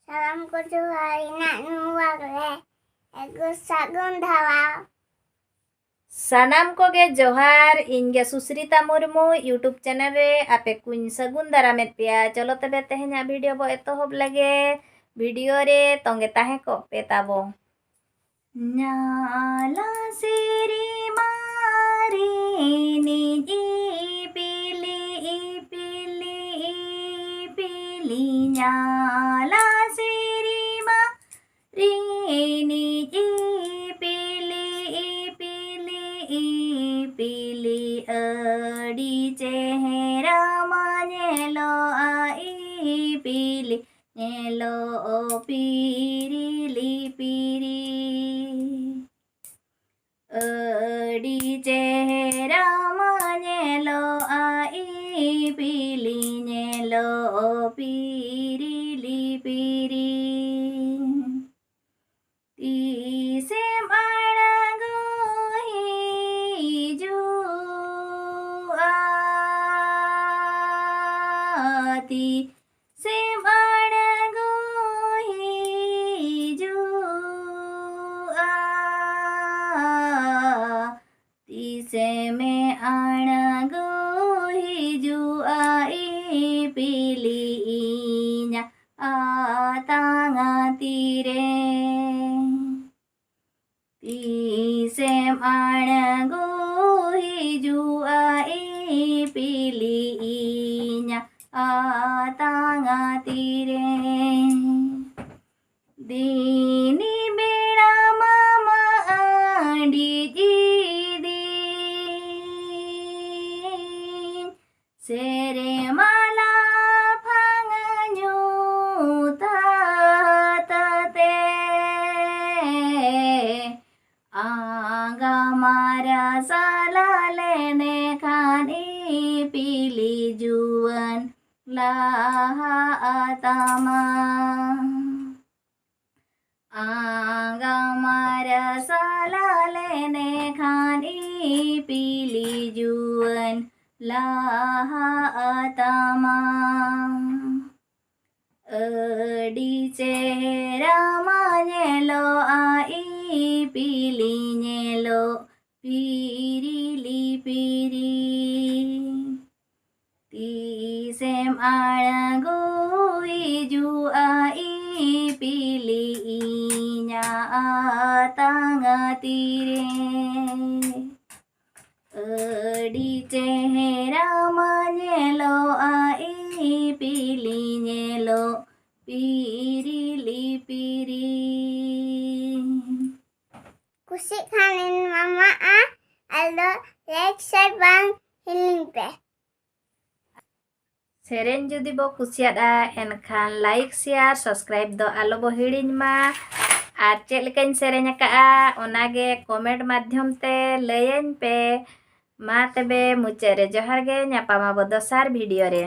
Salam ko Tuhan nak nuwag le. Ego sagun dhawa. सानाम को गे जोहार इनगे सुश्रिता Murmu YouTube channel रे आपे कुछ सगुन दारामेत पिया। चलो तबे तेहेना वीडियो बो एतोहब लगे वीडियो रे तोंगे ताहे को पेताबो नाला सेरी मारी निजी पिली नाला सेरी मारी निजी पिली अड़ी चेहरा मानेलो आई पिली नेलो पीरीली पीरी अड़ी चेहरा मानेलो आई पिली नेलो पीरीली पीरी तीसे से मणगो तीसे में अणगो आई पिली तांगा तीरे तीसे मणगो आई पिली तांगा तीरे दीनी बेड़ा मामा आंडी दीदी सेरे माला फांगन्यू ताते आगा मारा साला लेने खानी पीली जुवन लातामा आगा मारा साला लेने खानी पीली जुवन लातामा अड़ी चेहरा मानेलो आई पीली नेलो पीरीली पीरी तीसेम आणगो आई पिली तांगा तीरे अड़ी चेहरा मानेलो आई पिली नेलो पीरीली पीरी Kusik kanin mama aldo like share bang healing pe. सेरेन जुदी बो कुसियादा एनखान लाइक शेयर सब्सक्राइब दो आलो बो हिड़िन मा आर चेक लेकाइन सेरेन अकाआ ओनागे कमेंट माध्यम ते लयन पे मा तबे मुचे रे जोहार गे न्यापामा बो दोसार वीडियो रे।